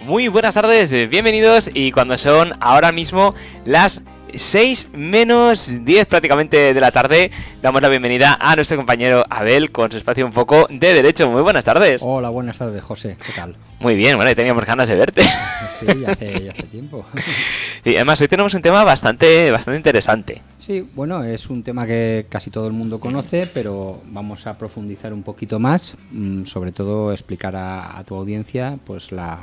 Muy buenas tardes, bienvenidos, y cuando son ahora mismo las 6 menos 10 prácticamente de la tarde, damos la bienvenida a nuestro compañero Abel con su espacio un poco de derecho. Muy buenas tardes. Hola, buenas tardes, José, ¿qué tal? Muy bien, bueno, teníamos ganas de verte. Sí, hace tiempo. Y además hoy tenemos un tema bastante interesante. Sí, bueno, es un tema que casi todo el mundo conoce, pero vamos a profundizar un poquito más, sobre todo explicar a tu audiencia pues las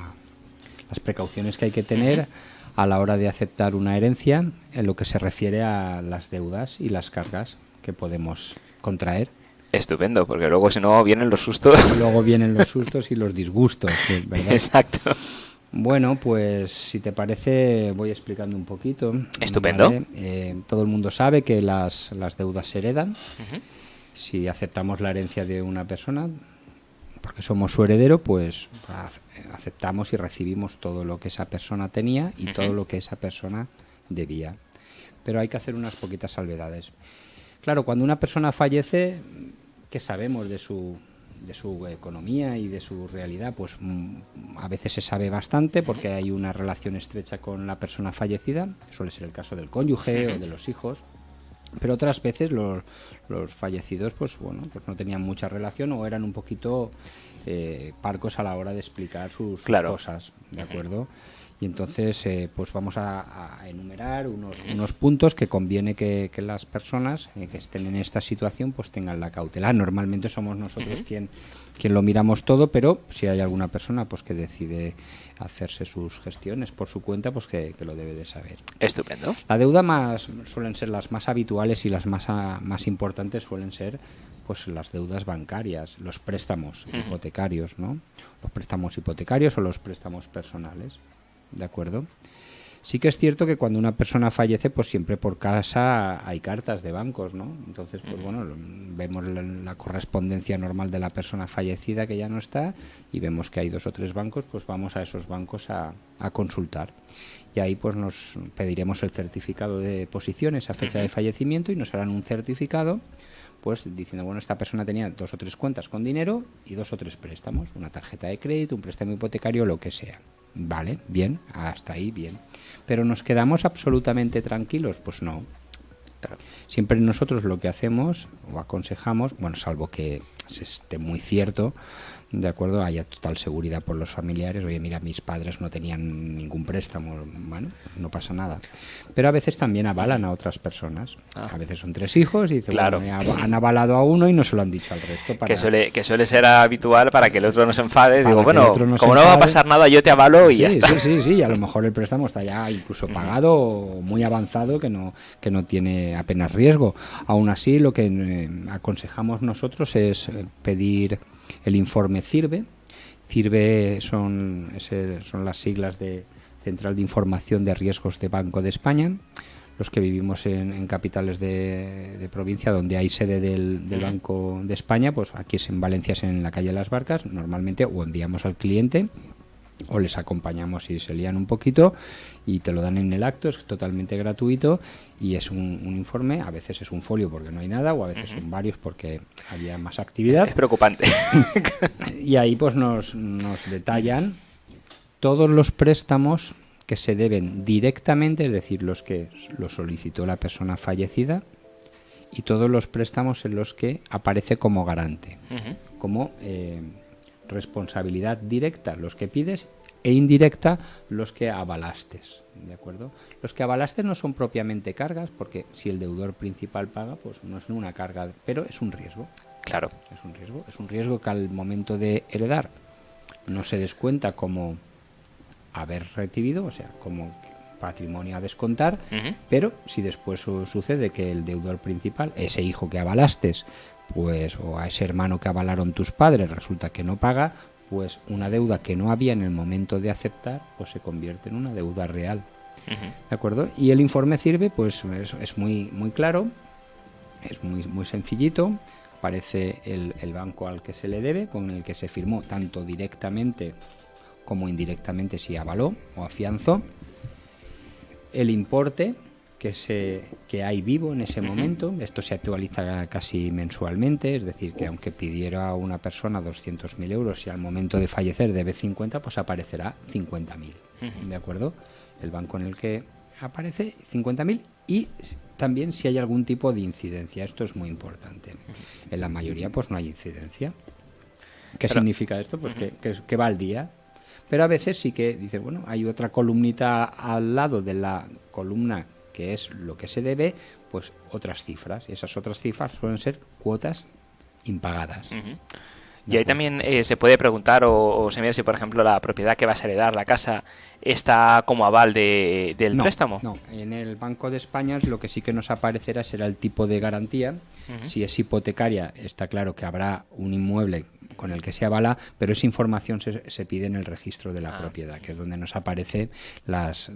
precauciones que hay que tener a la hora de aceptar una herencia en lo que se refiere a las deudas y las cargas que podemos contraer. Estupendo, porque luego si no vienen los sustos. Luego vienen los sustos y los disgustos, ¿verdad? Exacto. Bueno, pues si te parece voy explicando un poquito. Estupendo. ¿Vale? Todo el mundo sabe que las deudas se heredan. Si aceptamos la herencia de una persona, porque somos su heredero, pues aceptamos y recibimos todo lo que esa persona tenía y todo lo que esa persona debía. Pero hay que hacer unas poquitas salvedades. Claro, cuando una persona fallece, ¿qué sabemos de su economía y de su realidad? Pues a veces se sabe bastante porque hay una relación estrecha con la persona fallecida, suele ser el caso del cónyuge o de los hijos, pero otras veces los fallecidos pues no tenían mucha relación o eran un poquito parcos a la hora de explicar sus cosas, ¿de acuerdo? Y entonces pues vamos a enumerar unos puntos que conviene que las personas que estén en esta situación pues tengan la cautela. Normalmente somos nosotros quien lo miramos todo, pero si hay alguna persona pues que decide hacerse sus gestiones por su cuenta, pues que lo debe de saber. Estupendo. La deuda suelen ser las más habituales y las más importantes suelen ser pues las deudas bancarias, los préstamos hipotecarios, ¿no? Los préstamos hipotecarios o los préstamos personales. ¿De acuerdo? Sí que es cierto que cuando una persona fallece, pues siempre por casa hay cartas de bancos, ¿no? Entonces, pues vemos la correspondencia normal de la persona fallecida que ya no está y vemos que hay 2 o 3 bancos, pues vamos a esos bancos a consultar. Y ahí pues nos pediremos el certificado de posición, esa fecha de fallecimiento, y nos harán un certificado pues diciendo, bueno, esta persona tenía 2 o 3 cuentas con dinero y 2 o 3 préstamos, una tarjeta de crédito, un préstamo hipotecario, lo que sea. Vale, bien, hasta ahí bien. Pero ¿nos quedamos absolutamente tranquilos? Pues no. Siempre nosotros lo que hacemos o aconsejamos, bueno, salvo que se esté muy cierto, de acuerdo, haya total seguridad por los familiares, oye, mira, mis padres no tenían ningún préstamo, bueno, no pasa nada. Pero a veces también avalan a otras personas. A veces son 3 hijos y dicen, claro, bueno, han avalado a uno y no se lo han dicho al resto. Que suele ser habitual para que el otro no se enfade. Digo, bueno, como no va a pasar nada, yo te avalo y ya está. Sí, a lo mejor el préstamo está ya incluso pagado o muy avanzado que no tiene apenas riesgo. Aún así, lo que aconsejamos nosotros es pedir el informe CIRBE. CIRBE son las siglas de Central de Información de Riesgos de Banco de España. Los que vivimos en capitales de provincia donde hay sede del Banco de España, pues aquí en Valencia es en la calle de las Barcas, normalmente o enviamos al cliente o les acompañamos si se lían un poquito y te lo dan en el acto, es totalmente gratuito y es un informe, a veces es un folio porque no hay nada o a veces son varios porque había más actividad. Es preocupante. Y ahí pues nos detallan todos los préstamos que se deben directamente, es decir, los que lo solicitó la persona fallecida, y todos los préstamos en los que aparece como garante, como responsabilidad directa los que pides e indirecta los que avalaste, ¿de acuerdo? Los que avalaste no son propiamente cargas, porque si el deudor principal paga, pues no es una carga, pero es un riesgo. Claro. Es un riesgo que al momento de heredar no se descuenta como haber recibido, o sea, como patrimonio a descontar, pero si después sucede que el deudor principal, ese hijo que avalaste, pues, o a ese hermano que avalaron tus padres, resulta que no paga, pues una deuda que no había en el momento de aceptar, pues se convierte en una deuda real. ¿De acuerdo? Y el informe CIRBE, pues es muy claro, es muy sencillito. Aparece el banco al que se le debe, con el que se firmó tanto directamente como indirectamente si avaló o afianzó, el importe que hay vivo en ese momento. Esto se actualiza casi mensualmente, es decir, que aunque pidiera a una persona 200.000 euros y al momento de fallecer debe 50, pues aparecerá 50.000. ¿De acuerdo? El banco en el que aparece 50.000 y también si hay algún tipo de incidencia. Esto es muy importante. En la mayoría pues no hay incidencia. ¿Qué significa esto? Pues que va al día. Pero a veces sí que dices, bueno, hay otra columnita al lado de la columna que es lo que se debe, pues otras cifras. Y esas otras cifras suelen ser cuotas impagadas. Y ahí también se puede preguntar o se mira si, por ejemplo, la propiedad que vas a heredar, la casa, está como aval del préstamo. No, en el Banco de España lo que sí que nos aparecerá será el tipo de garantía. Si es hipotecaria, está claro que habrá un inmueble con el que se avala, pero esa información se pide en el registro de la propiedad, que es donde nos aparecen las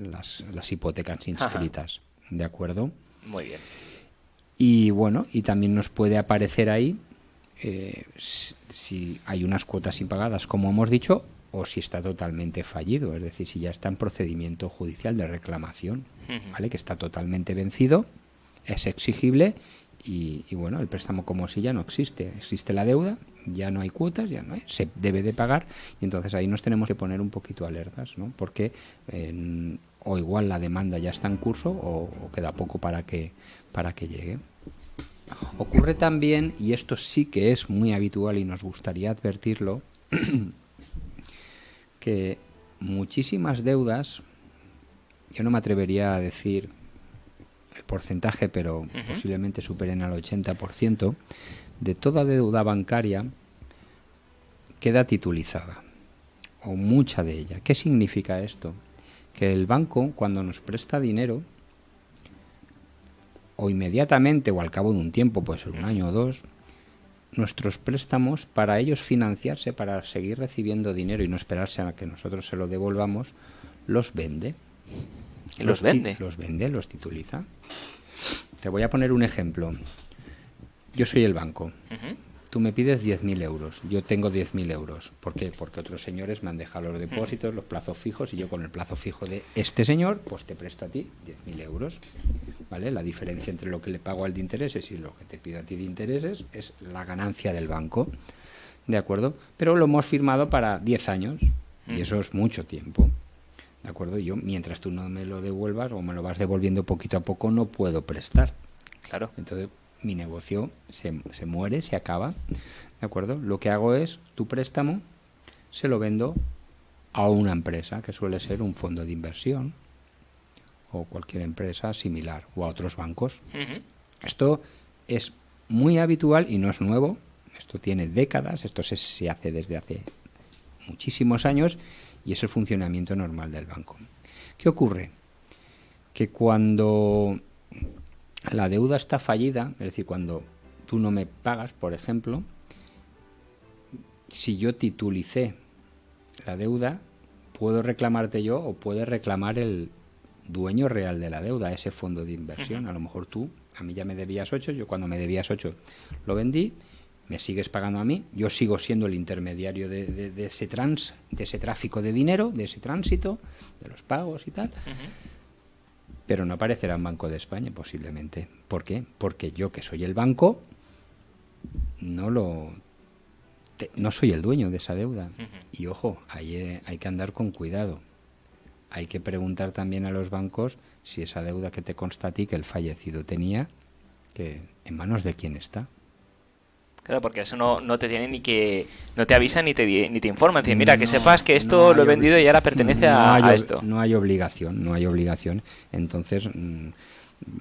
hipotecas inscritas. ¿De acuerdo? Muy bien. Y bueno, y también nos puede aparecer ahí si hay unas cuotas impagadas, como hemos dicho, o si está totalmente fallido, es decir, si ya está en procedimiento judicial de reclamación, ¿vale? Que está totalmente vencido, es exigible y bueno, el préstamo como si ya no existe. Existe la deuda, ya no hay cuotas, ya no hay, se debe de pagar y entonces ahí nos tenemos que poner un poquito alertas, ¿no? Porque o igual la demanda ya está en curso o queda poco para que llegue. Ocurre también, y esto sí que es muy habitual y nos gustaría advertirlo, que muchísimas deudas, yo no me atrevería a decir el porcentaje, pero posiblemente superen al 80%, de toda deuda bancaria queda titulizada, o mucha de ella. ¿Qué significa esto? Que el banco, cuando nos presta dinero, o inmediatamente o al cabo de un tiempo, puede ser un año o dos, nuestros préstamos, para ellos financiarse, para seguir recibiendo dinero y no esperarse a que nosotros se lo devolvamos, los vende. ¿Los vende? Los vende, los tituliza. Te voy a poner un ejemplo. Yo soy el banco. Tú me pides 10.000 euros. Yo tengo 10.000 euros. ¿Por qué? Porque otros señores me han dejado los depósitos, los plazos fijos, y yo con el plazo fijo de este señor, pues te presto a ti 10.000 euros. ¿Vale? La diferencia entre lo que le pago al de intereses y lo que te pido a ti de intereses es la ganancia del banco. ¿De acuerdo? Pero lo hemos firmado para 10 años. Y eso es mucho tiempo. ¿De acuerdo? Yo, mientras tú no me lo devuelvas o me lo vas devolviendo poquito a poco, no puedo prestar. Claro. Entonces, mi negocio se muere, se acaba, ¿de acuerdo? Lo que hago es, tu préstamo se lo vendo a una empresa, que suele ser un fondo de inversión o cualquier empresa similar, o a otros bancos. Esto es muy habitual y no es nuevo, esto tiene décadas, esto se hace desde hace muchísimos años y es el funcionamiento normal del banco. ¿Qué ocurre? Que cuando la deuda está fallida, es decir, cuando tú no me pagas, por ejemplo, si yo titulicé la deuda, puedo reclamarte yo o puede reclamar el dueño real de la deuda, ese fondo de inversión. A lo mejor tú, a mí ya me debías 8, yo cuando me debías 8 lo vendí, me sigues pagando a mí, yo sigo siendo el intermediario de ese tráfico de dinero, de ese tránsito, de los pagos y tal. Pero no aparecerá en Banco de España posiblemente. ¿Por qué? Porque yo, que soy el banco, no soy el dueño de esa deuda. Y ojo, ahí hay que andar con cuidado. Hay que preguntar también a los bancos si esa deuda que te consta a ti que el fallecido tenía, que en manos de quién está. Claro, porque eso no te tiene no te avisa ni te informa. Te dice, mira, que sepas que esto lo he vendido y ahora pertenece a esto. No hay obligación. Entonces,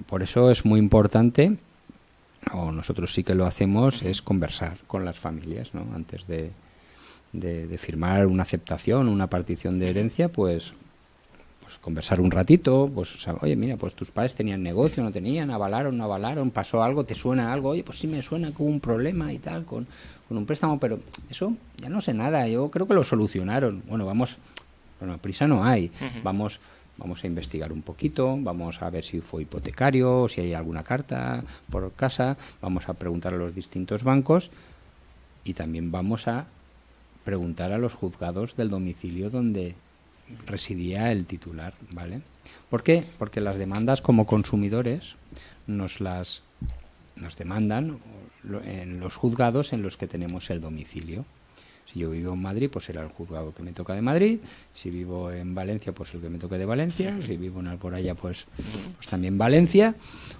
por eso es muy importante, o nosotros sí que lo hacemos, es conversar con las familias, ¿no? Antes de firmar una aceptación, una partición de herencia, pues conversar un ratito, pues, o sea, oye, mira, pues tus padres tenían negocio, no tenían, avalaron, no avalaron, pasó algo, te suena algo, oye, pues sí me suena que hubo un problema y tal, con un préstamo, pero eso ya no sé nada, yo creo que lo solucionaron. Bueno, prisa no hay, vamos a investigar un poquito, vamos a ver si fue hipotecario, si hay alguna carta por casa, vamos a preguntar a los distintos bancos y también vamos a preguntar a los juzgados del domicilio donde residía el titular, ¿vale? ¿Por qué? Porque las demandas como consumidores nos demandan en los juzgados en los que tenemos el domicilio. Si yo vivo en Madrid, pues será el juzgado que me toca de Madrid. Si vivo en Valencia, pues el que me toque de Valencia. Si vivo en Alboraya, pues también Valencia,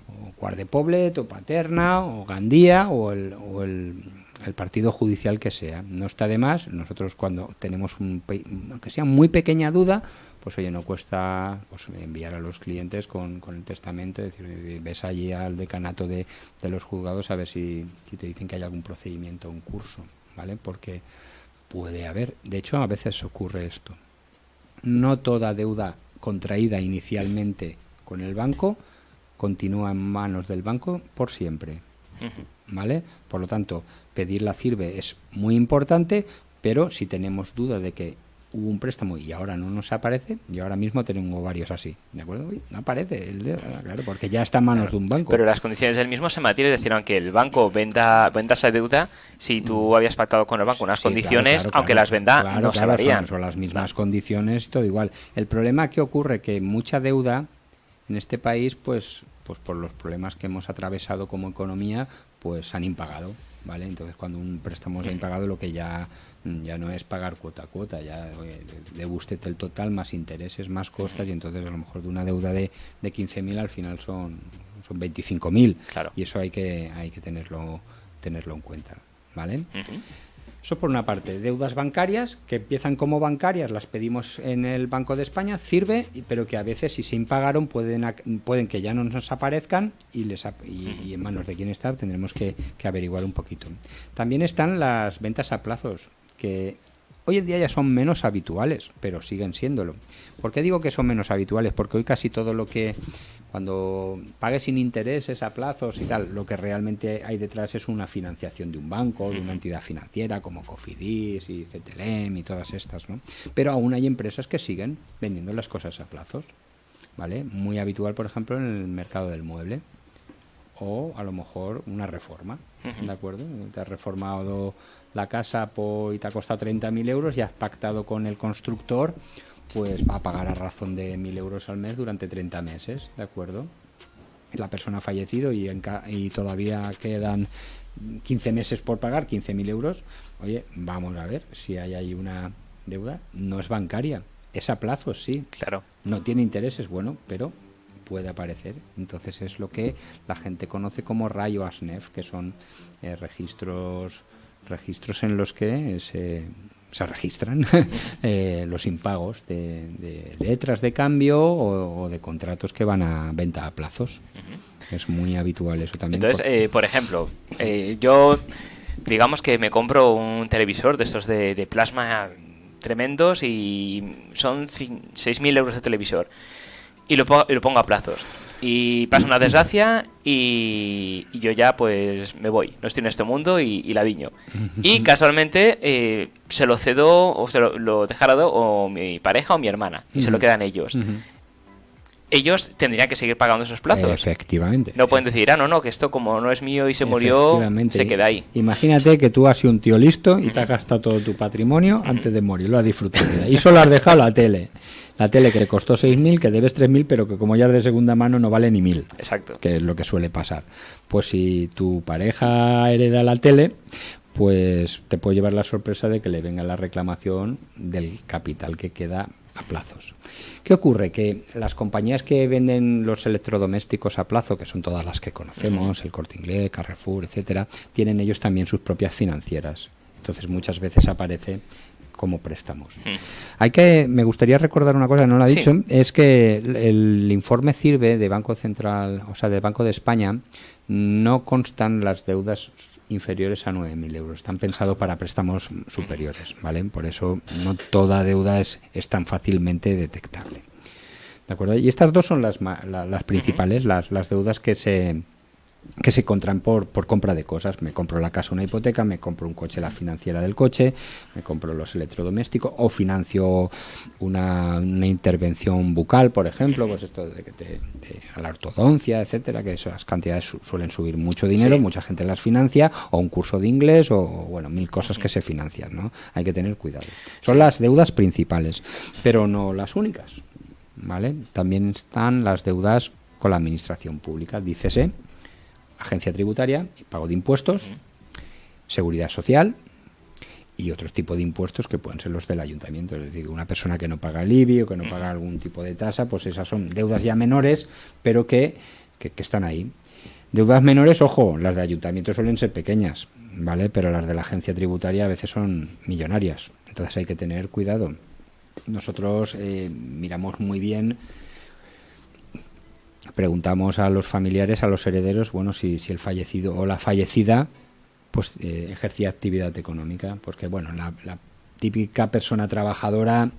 o Quart de Poblet, o Paterna, o Gandía, o el partido judicial que sea. No está de más. Nosotros cuando tenemos aunque sea muy pequeña duda, pues oye, no cuesta pues enviar a los clientes con el testamento, decir, ves allí al decanato de los juzgados a ver si te dicen que hay algún procedimiento en curso, ¿vale? Porque puede haber, de hecho a veces ocurre esto. No toda deuda contraída inicialmente con el banco continúa en manos del banco por siempre, ¿vale? Por lo tanto, pedir la CIRBE es muy importante, pero si tenemos duda de que hubo un préstamo y ahora no nos aparece, yo ahora mismo tengo varios así, ¿de acuerdo? Uy, no aparece, claro, porque ya está en manos de un banco. Pero las condiciones del mismo se mantienen, es decir, aunque el banco venda esa deuda, si tú habías pactado con el banco unas condiciones, claro, aunque las venda, no se varían. Son las mismas condiciones y todo igual. El problema que ocurre que mucha deuda en este país, pues por los problemas que hemos atravesado como economía, pues han impagado, ¿vale? Entonces cuando un préstamo se ha impagado, lo que ya no es pagar cuota a cuota, ya debe usted el total más intereses, más costas, y entonces a lo mejor de una deuda de 15.000 al final son 25.000, claro. Y eso hay que tenerlo en cuenta, ¿vale? Eso por una parte. Deudas bancarias que empiezan como bancarias, las pedimos en el Banco de España, sirve, pero que a veces si se impagaron pueden que ya no nos aparezcan y en manos de quién está tendremos que averiguar un poquito. También están las ventas a plazos, que hoy en día ya son menos habituales, pero siguen siéndolo. ¿Por qué digo que son menos habituales? Porque hoy casi todo lo que, cuando pagues sin intereses a plazos y tal, lo que realmente hay detrás es una financiación de un banco, de una entidad financiera como Cofidis y CTLM y todas estas, ¿no? Pero aún hay empresas que siguen vendiendo las cosas a plazos, ¿vale? Muy habitual, por ejemplo, en el mercado del mueble. O a lo mejor una reforma, ¿de acuerdo? Te has reformado la casa y te ha costado 30.000 euros y has pactado con el constructor, pues va a pagar a razón de 1.000 euros al mes durante 30 meses, ¿de acuerdo? La persona ha fallecido y todavía quedan 15 meses por pagar, 15.000 euros. Oye, vamos a ver si hay ahí una deuda. No es bancaria, es a plazos, sí. Claro. No tiene intereses, bueno, pero puede aparecer. Entonces es lo que la gente conoce como rayo ASNEF, que son registros en los que se registran los impagos de letras de cambio o de contratos que van a venta a plazos. Es muy habitual eso también. Entonces, por ejemplo, yo digamos que me compro un televisor de estos de plasma tremendos y son 6.000 euros de televisor. Y lo pongo a plazos. Y pasa una desgracia y yo ya pues me voy. No estoy en este mundo y la viño. Y casualmente se lo cedo o se lo dejará o mi pareja o mi hermana. Y se lo quedan ellos. Ellos tendrían que seguir pagando esos plazos. Efectivamente. No pueden decir, no, que esto como no es mío y se murió, se queda ahí. Imagínate que tú has sido un tío listo y te has gastado todo tu patrimonio antes de morir, lo has disfrutado. Y solo has dejado la tele. La tele que te costó 6.000, que debes 3.000, pero que como ya es de segunda mano no vale ni 1.000. Exacto. Que es lo que suele pasar. Pues si tu pareja hereda la tele, pues te puede llevar la sorpresa de que le venga la reclamación del capital que queda a plazos. ¿Qué ocurre? Que las compañías que venden los electrodomésticos a plazo, que son todas las que conocemos, el Corte Inglés, Carrefour, etcétera, tienen ellos también sus propias financieras. Entonces muchas veces aparece como préstamos. Me gustaría recordar una cosa, no lo he dicho, es que el informe CIRBE de Banco Central, o sea, del Banco de España, no constan las deudas inferiores a 9.000 euros. Están pensados para préstamos superiores, ¿vale? Por eso no toda deuda es tan fácilmente detectable. ¿De acuerdo? Y estas dos son las principales, las deudas que se que se contraen por compra de cosas. Me compro la casa, una hipoteca, me compro un coche, la financiera del coche, me compro los electrodomésticos o financio una intervención bucal, por ejemplo, pues esto de a la ortodoncia, etcétera, que esas cantidades suelen subir mucho dinero, sí. Mucha gente las financia, o un curso de inglés, o bueno, mil cosas que se financian, ¿no? Hay que tener cuidado. Son sí. Las deudas principales, pero no las únicas, ¿vale? También están las deudas con la administración pública, dícese agencia tributaria, pago de impuestos, seguridad social y otros tipos de impuestos que pueden ser los del ayuntamiento. Es decir, una persona que no paga el IBI o que no paga algún tipo de tasa, pues esas son deudas ya menores, pero que están ahí. Deudas menores, ojo, las de ayuntamiento suelen ser pequeñas, ¿vale? Pero las de la agencia tributaria a veces son millonarias. Entonces hay que tener cuidado. Nosotros miramos muy bien. Preguntamos a los familiares, a los herederos, bueno, si el fallecido o la fallecida pues ejercía actividad económica, porque bueno, la típica persona trabajadora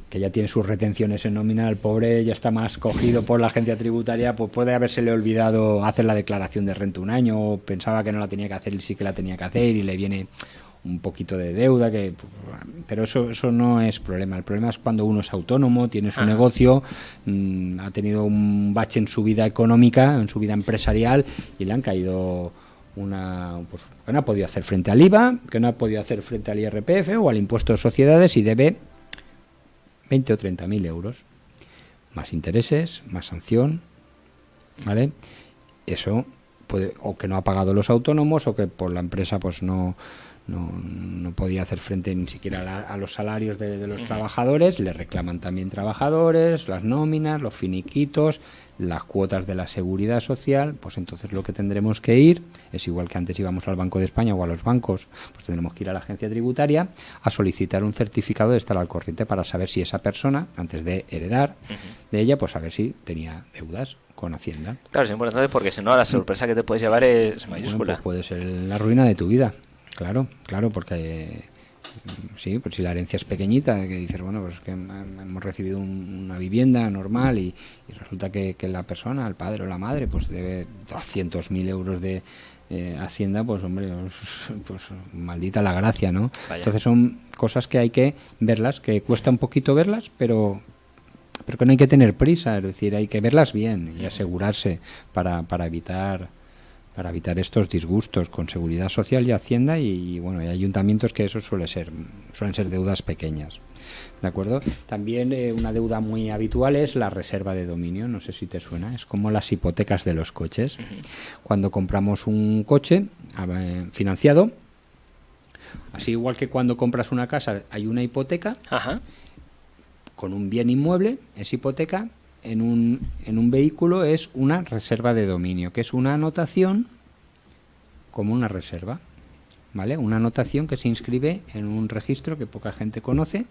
que ya tiene sus retenciones en nómina, el pobre ya está más cogido por la agencia tributaria, pues puede habérsele olvidado hacer la declaración de renta un año, o pensaba que no la tenía que hacer y sí que la tenía que hacer y le viene un poquito de deuda, pero eso no es problema. El problema es cuando uno es autónomo, tiene su negocio, ha tenido un bache en su vida económica, en su vida empresarial, y le han caído pues, que no ha podido hacer frente al IVA, que no ha podido hacer frente al IRPF o al impuesto de sociedades, y debe 20 o 30.000 euros, más intereses, más sanción, ¿vale? Eso puede, o que no ha pagado los autónomos, o que por la empresa pues no podía hacer frente ni siquiera a los salarios de los trabajadores. Le reclaman también trabajadores, las nóminas, los finiquitos, las cuotas de la seguridad social. Pues entonces lo que tendremos que ir es igual que antes íbamos al Banco de España o a los bancos, pues tendremos que ir a la agencia tributaria a solicitar un certificado de estar al corriente para saber si esa persona, antes de heredar de ella, pues a ver si tenía deudas con Hacienda. Claro, es importante porque si no la sorpresa que te puedes llevar es mayúscula. Bueno, pues puede ser la ruina de tu vida. Claro, porque sí, pues si la herencia es pequeñita, que dices, bueno, pues que hemos recibido una vivienda normal y resulta que la persona, el padre o la madre, pues debe 200.000 euros de Hacienda, pues hombre, pues maldita la gracia, ¿no? Vaya. Entonces son cosas que hay que verlas, que cuesta un poquito verlas, pero que no hay que tener prisa, es decir, hay que verlas bien y asegurarse para evitar estos disgustos con seguridad social y Hacienda y bueno, hay ayuntamientos que eso suelen ser deudas pequeñas, ¿de acuerdo? También una deuda muy habitual es la reserva de dominio, no sé si te suena, es como las hipotecas de los coches. Cuando compramos un coche financiado, así igual que cuando compras una casa hay una hipoteca. Con un bien inmueble es hipoteca. En un vehículo es una reserva de dominio, que es una anotación como una reserva, ¿vale? Una anotación que se inscribe en un registro que poca gente conoce,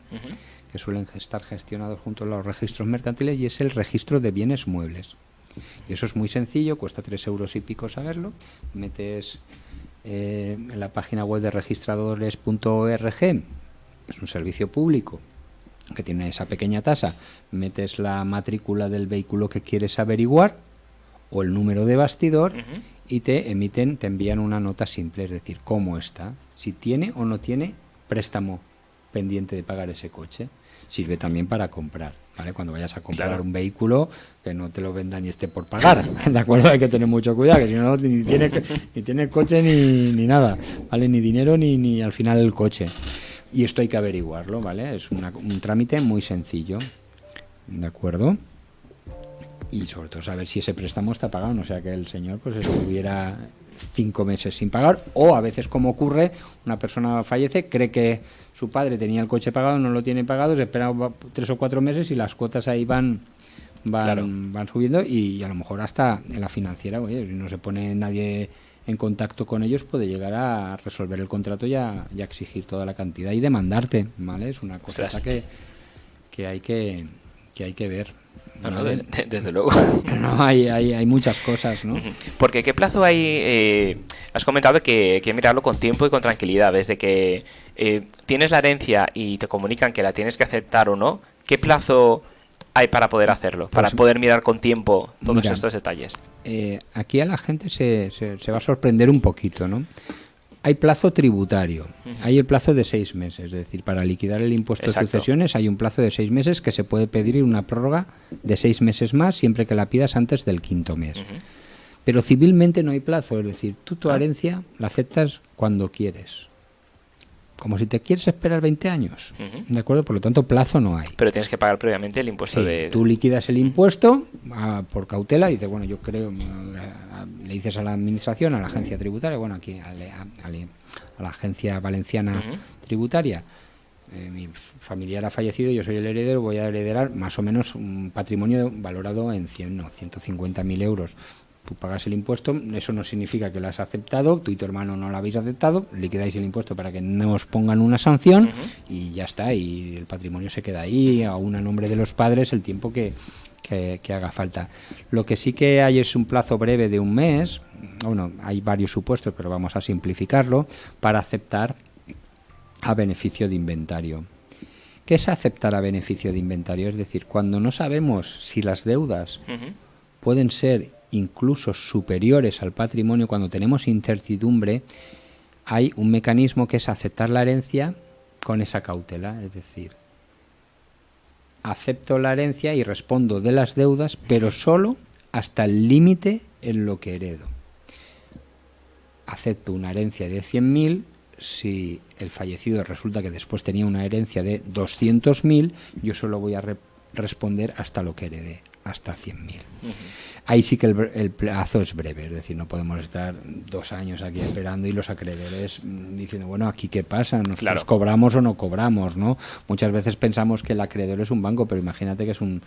que suelen estar gestionados junto a los registros mercantiles, y es el registro de bienes muebles. Y eso es muy sencillo, cuesta 3 euros y pico saberlo. Metes en la página web de registradores.org, es un servicio público que tiene esa pequeña tasa, metes la matrícula del vehículo que quieres averiguar o el número de bastidor y te envían una nota simple, es decir, cómo está, si tiene o no tiene préstamo pendiente de pagar ese coche. Sirve también para comprar, ¿vale? Cuando vayas a comprar un vehículo, que no te lo vendan y esté por pagar, ¿de acuerdo? Hay que tener mucho cuidado, que si no, ni tiene coche ni nada, ¿vale? Ni dinero ni al final el coche. Y esto hay que averiguarlo, ¿vale? Es un trámite muy sencillo, ¿de acuerdo? Y sobre todo saber si ese préstamo está pagado, no sea que el señor pues estuviera 5 meses sin pagar, o a veces, como ocurre, una persona fallece, cree que su padre tenía el coche pagado, no lo tiene pagado, se espera 3 o 4 meses y las cuotas ahí van subiendo, y a lo mejor hasta en la financiera, oye, si no se pone nadie en contacto con ellos, puede llegar a resolver el contrato y a exigir toda la cantidad y demandarte, ¿vale? Es una cosa que hay que ver. No, desde luego. No, hay muchas cosas, ¿no? Porque ¿qué plazo hay? Has comentado que hay que mirarlo con tiempo y con tranquilidad. Desde que tienes la herencia y te comunican que la tienes que aceptar o no, ¿qué plazo hay para poder hacerlo? Para Pues, poder mirar con tiempo todos mira, estos detalles. Aquí a la gente se va a sorprender un poquito, ¿no? Hay plazo tributario, hay el plazo de 6 meses, es decir, para liquidar el impuesto Exacto. de sucesiones hay un plazo de 6 meses que se puede pedir una prórroga de 6 meses más siempre que la pidas antes del 5.º mes. Pero civilmente no hay plazo, es decir, tú tu herencia la aceptas cuando quieres. Como si te quieres esperar 20 años, ¿de acuerdo? Por lo tanto, plazo no hay. Pero tienes que pagar previamente el impuesto Sí, de... tú liquidas el impuesto por cautela y dices, bueno, yo creo, le dices a la administración, a la agencia tributaria, bueno, aquí a la agencia valenciana tributaria, mi familiar ha fallecido, yo soy el heredero, voy a heredar más o menos un patrimonio valorado en 150.000 euros. Tú pagas el impuesto, eso no significa que lo has aceptado, tú y tu hermano no lo habéis aceptado, liquidáis el impuesto para que no os pongan una sanción y ya está, y el patrimonio se queda ahí, aún a nombre de los padres, el tiempo que haga falta. Lo que sí que hay es un plazo breve de un mes, bueno, hay varios supuestos, pero vamos a simplificarlo, para aceptar a beneficio de inventario. ¿Qué es aceptar a beneficio de inventario? Es decir, cuando no sabemos si las deudas pueden ser incluso superiores al patrimonio, cuando tenemos incertidumbre, hay un mecanismo que es aceptar la herencia con esa cautela, es decir, acepto la herencia y respondo de las deudas, pero solo hasta el límite en lo que heredo. Acepto una herencia de 100.000, si el fallecido resulta que después tenía una herencia de 200.000, yo solo voy a responder hasta lo que heredé, hasta 100.000. Ahí sí que el plazo es breve, es decir, no podemos estar 2 años aquí esperando y los acreedores diciendo, bueno, ¿aquí qué pasa? ¿Nos cobramos o no cobramos? ¿No? Muchas veces pensamos que el acreedor es un banco, pero imagínate que es un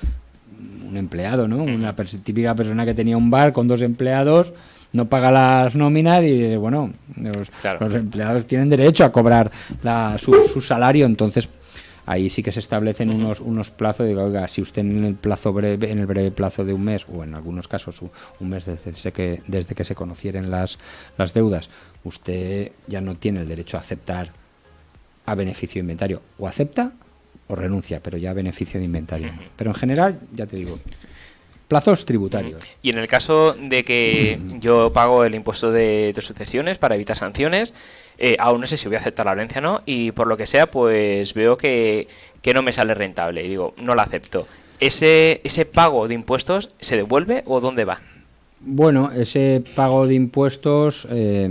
empleado, ¿no? Una típica persona que tenía un bar con 2 empleados, no paga las nóminas y, bueno, los empleados tienen derecho a cobrar su salario, entonces ahí sí que se establecen unos plazos. Digo, oiga, si usted en el breve plazo de un mes, o en algunos casos un mes desde que se conocieren las deudas, usted ya no tiene el derecho a aceptar a beneficio de inventario. O acepta o renuncia, pero ya a beneficio de inventario. Pero en general, ya te digo, plazos tributarios. Y en el caso de que yo pago el impuesto de sucesiones para evitar sanciones, aún no sé si voy a aceptar la herencia o no, y por lo que sea, pues veo que no me sale rentable y digo, no la acepto. ¿Ese pago de impuestos se devuelve o dónde va? Bueno, ese pago de impuestos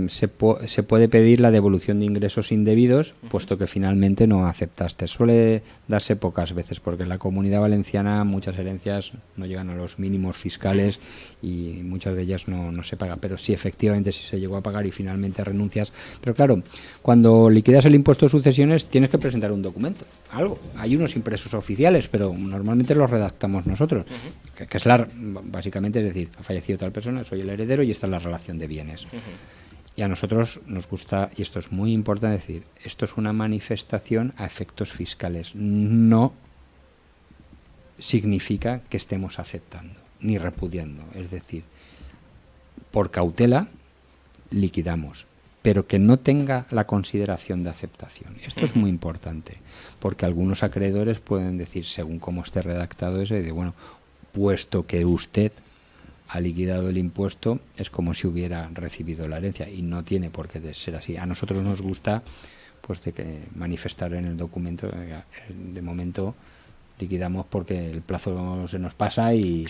se puede pedir la devolución de ingresos indebidos, puesto que finalmente no aceptaste. Suele darse pocas veces, porque en la Comunidad Valenciana muchas herencias no llegan a los mínimos fiscales y muchas de ellas no se pagan. Pero sí, efectivamente, si se llegó a pagar y finalmente renuncias. Pero claro, cuando liquidas el impuesto de sucesiones tienes que presentar un documento, algo. Hay unos impresos oficiales, pero normalmente los redactamos nosotros, que es básicamente, es decir, ha fallecido tal persona, soy el heredero y esta es la relación de bienes. Y a nosotros nos gusta, y esto es muy importante decir, esto es una manifestación a efectos fiscales, no significa que estemos aceptando ni repudiando, es decir, por cautela liquidamos, pero que no tenga la consideración de aceptación. Esto es muy importante, porque algunos acreedores pueden decir, según cómo esté redactado eso, y de, bueno, puesto que usted ha liquidado el impuesto, es como si hubiera recibido la herencia, y no tiene por qué ser así. A nosotros nos gusta pues de que manifestar en el documento, de momento liquidamos porque el plazo se nos pasa y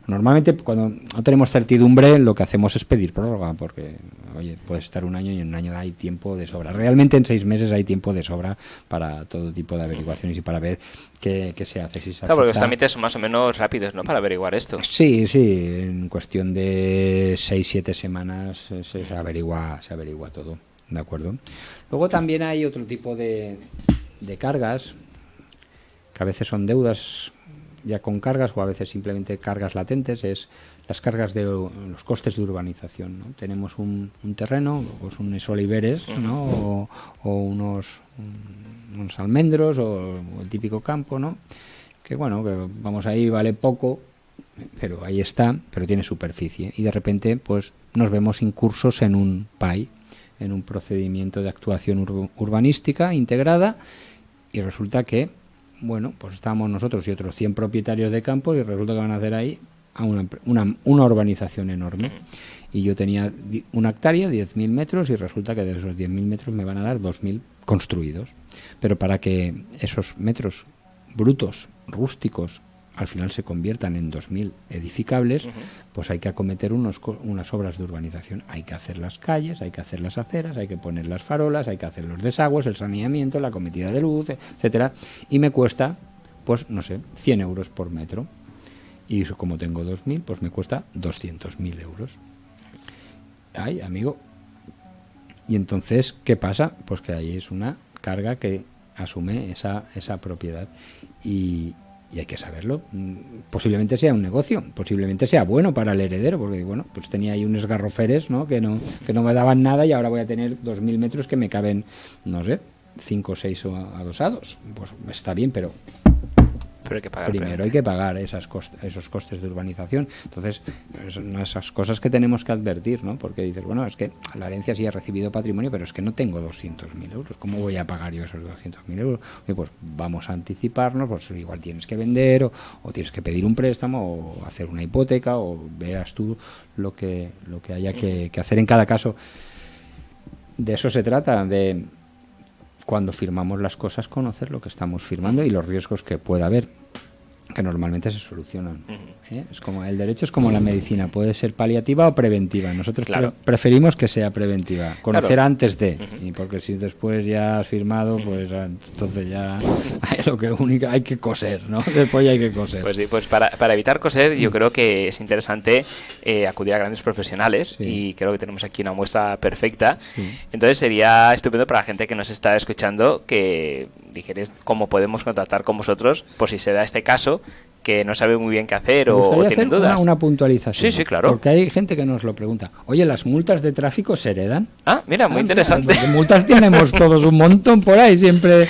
normalmente cuando no tenemos certidumbre lo que hacemos es pedir prórroga, porque oye, puede estar un año y en un año hay tiempo de sobra. Realmente en 6 meses hay tiempo de sobra para todo tipo de averiguaciones y para ver qué se hace. Si se porque los trámites son más o menos rápidos, ¿no? Para averiguar esto. Sí, en cuestión de 6-7 semanas se averigua todo, ¿de acuerdo? Luego también hay otro tipo de cargas, que a veces son deudas ya con cargas o a veces simplemente cargas latentes, es las cargas de los costes de urbanización, ¿no? Tenemos un terreno, pues unos oliveres, ¿no? o unos almendros o el típico campo, ¿no? Que bueno, que vamos ahí, vale poco, pero ahí está, pero tiene superficie y de repente pues nos vemos incursos en un PAI, en un procedimiento de actuación urbanística integrada, y resulta que bueno, pues estábamos nosotros y otros 100 propietarios de campos y resulta que van a hacer ahí a una urbanización enorme. Y yo tenía 1 hectárea, 10.000 metros, y resulta que de esos 10.000 metros me van a dar 2.000 construidos. Pero para que esos metros brutos, rústicos, al final se conviertan en 2.000 edificables, pues hay que acometer unas obras de urbanización. Hay que hacer las calles, hay que hacer las aceras, hay que poner las farolas, hay que hacer los desagües, el saneamiento, la cometida de luz, etcétera. Y me cuesta, pues no sé, 100 euros por metro. Y como tengo 2.000, pues me cuesta 200.000 euros. Ay, amigo. Y entonces, ¿qué pasa? Pues que ahí es una carga que asume esa propiedad. Y hay que saberlo. Posiblemente sea un negocio, posiblemente sea bueno para el heredero, porque bueno, pues tenía ahí unos garroferes, ¿no? que no me daban nada, y ahora voy a tener 2.000 metros que me caben, no sé, 5 o 6 adosados. Pues está bien, pero hay que pagar primero hay que pagar esos costes de urbanización. Entonces, son esas cosas que tenemos que advertir, ¿no? Porque dices, bueno, es que la herencia sí ha recibido patrimonio, pero es que no tengo 200.000 euros. ¿Cómo voy a pagar yo esos 200.000 euros? Oye, pues vamos a anticiparnos, pues igual tienes que vender o tienes que pedir un préstamo o hacer una hipoteca, o veas tú lo que haya que hacer en cada caso. De eso se trata, de cuando firmamos las cosas, conocer lo que estamos firmando y los riesgos que pueda haber, que normalmente se solucionan. Es como el derecho, es como la medicina, puede ser paliativa o preventiva. Nosotros preferimos que sea preventiva, conocer antes de, y porque si después ya has firmado, pues entonces ya hay que coser, ¿no? Después ya hay que coser. Pues sí, pues para evitar coser, yo creo que es interesante acudir a grandes profesionales, y creo que tenemos aquí una muestra perfecta. Entonces sería estupendo para la gente que nos está escuchando que dijeres cómo podemos contactar con vosotros por si se da este caso, que no sabe muy bien qué hacer o tienen dudas. Una puntualización. Sí, claro. Porque hay gente que nos lo pregunta. Oye, ¿las multas de tráfico se heredan? Ah, mira, muy interesante. Mira, multas tenemos todos un montón por ahí. Siempre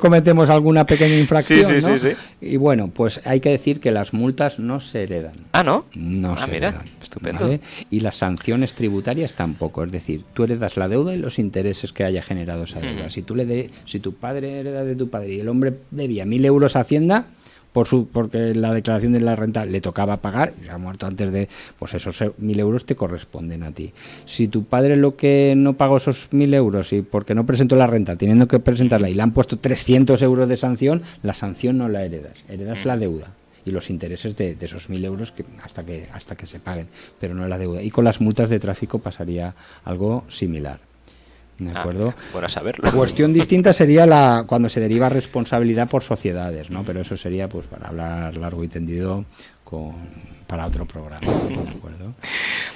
cometemos alguna pequeña infracción, ¿no? Sí. Y bueno, pues hay que decir que las multas no se heredan. Ah, ¿no? No se mira, heredan. estupendo. ¿Vale? Y las sanciones tributarias tampoco. Es decir, tú heredas la deuda y los intereses que haya generado esa deuda. Si tu padre hereda de tu padre y el hombre debía 1.000 euros a Hacienda, porque la declaración de la renta le tocaba pagar, se ha muerto antes de, pues esos 1.000 euros te corresponden a ti. Si tu padre lo que no pagó esos 1.000 euros y porque no presentó la renta, teniendo que presentarla, y le han puesto 300 euros de sanción, la sanción no la heredas la deuda y los intereses de esos 1.000 euros hasta que se paguen, pero no la deuda. Y con las multas de tráfico pasaría algo similar. ¿De acuerdo? Bueno saberlo. La cuestión distinta sería cuando se deriva responsabilidad por sociedades, ¿no? Pero eso sería, pues, para hablar largo y tendido para otro programa, ¿de acuerdo?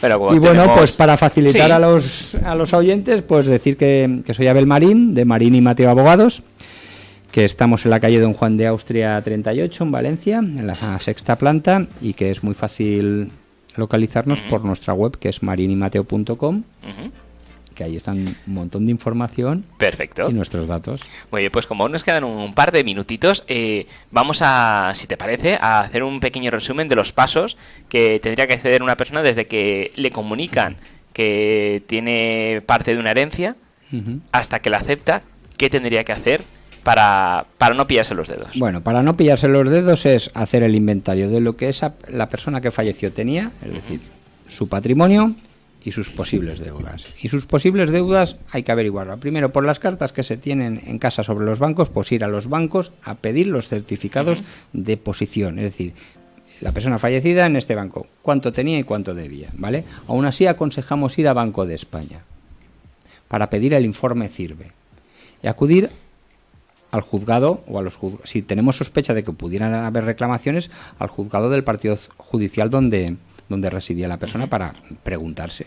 Pero y bueno, pues para facilitar a los oyentes, pues decir que soy Abel Marín, de Marín y Mateo Abogados, que estamos en la calle Don Juan de Austria 38, en Valencia, en la 6ª planta, y que es muy fácil localizarnos por nuestra web, que es marinYmateo.com. Que ahí están un montón de información. Perfecto. Y nuestros datos. Muy bien, pues como nos quedan un par de minutitos, vamos a, si te parece, a hacer un pequeño resumen de los pasos que tendría que hacer una persona desde que le comunican que tiene parte de una herencia hasta que la acepta. ¿Qué tendría que hacer para no pillarse los dedos? Bueno, para no pillarse los dedos es hacer el inventario de lo que la persona que falleció tenía, es decir, su patrimonio y sus posibles deudas. Y sus posibles deudas hay que averiguarlo. Primero, por las cartas que se tienen en casa sobre los bancos, pues ir a los bancos a pedir los certificados de posición. Es decir, la persona fallecida en este banco, cuánto tenía y cuánto debía, ¿vale? Aún así, aconsejamos ir a Banco de España para pedir el informe CIRBE y acudir al juzgado o a los juzgados, si tenemos sospecha de que pudieran haber reclamaciones, al juzgado del partido judicial donde residía la persona, para preguntarse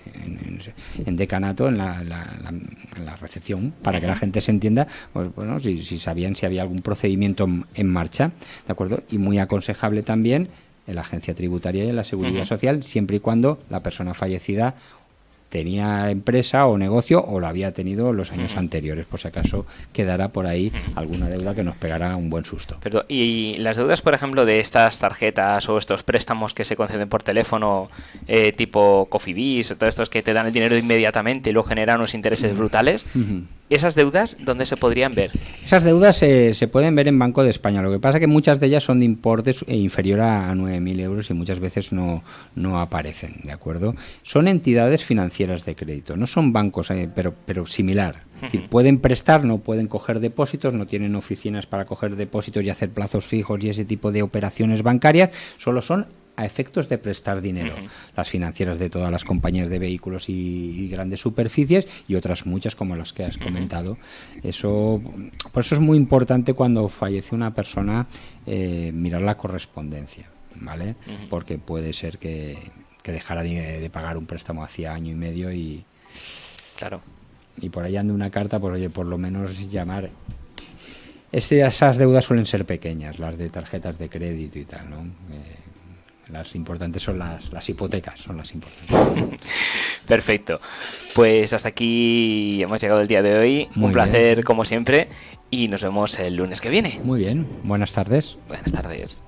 en decanato, en la recepción, para que la gente se entienda, pues, bueno, si sabían si había algún procedimiento en marcha, ¿de acuerdo? Y muy aconsejable también en la agencia tributaria y en la seguridad social, siempre y cuando la persona fallecida tenía empresa o negocio o lo había tenido los años anteriores, por si acaso quedara por ahí alguna deuda que nos pegará un buen susto. Perdón, y las deudas, por ejemplo, de estas tarjetas o estos préstamos que se conceden por teléfono, tipo Cofidis o todos estos que te dan el dinero inmediatamente y luego generan unos intereses brutales, ¿Esas deudas dónde se podrían ver? Esas deudas se pueden ver en Banco de España. Lo que pasa es que muchas de ellas son de importes inferior a 9.000 euros y muchas veces no aparecen, ¿de acuerdo? Son entidades financieras de crédito, no son bancos, pero similar. Es decir, pueden prestar, no pueden coger depósitos, no tienen oficinas para coger depósitos y hacer plazos fijos y ese tipo de operaciones bancarias, solo son a efectos de prestar dinero. Las financieras de todas las compañías de vehículos y grandes superficies y otras muchas como las que has comentado. Por eso es muy importante cuando fallece una persona mirar la correspondencia, ¿vale? Porque puede ser que dejara de pagar un préstamo hacía año y medio y... Claro. Y por ahí anda una carta, pues oye, por lo menos llamar. Esas deudas suelen ser pequeñas, las de tarjetas de crédito y tal, ¿no? Las importantes son las hipotecas, son las importantes. Perfecto. Pues hasta aquí hemos llegado el día de hoy. Muy un placer bien. como siempre y nos vemos el lunes que viene. Muy bien, buenas tardes. Buenas tardes.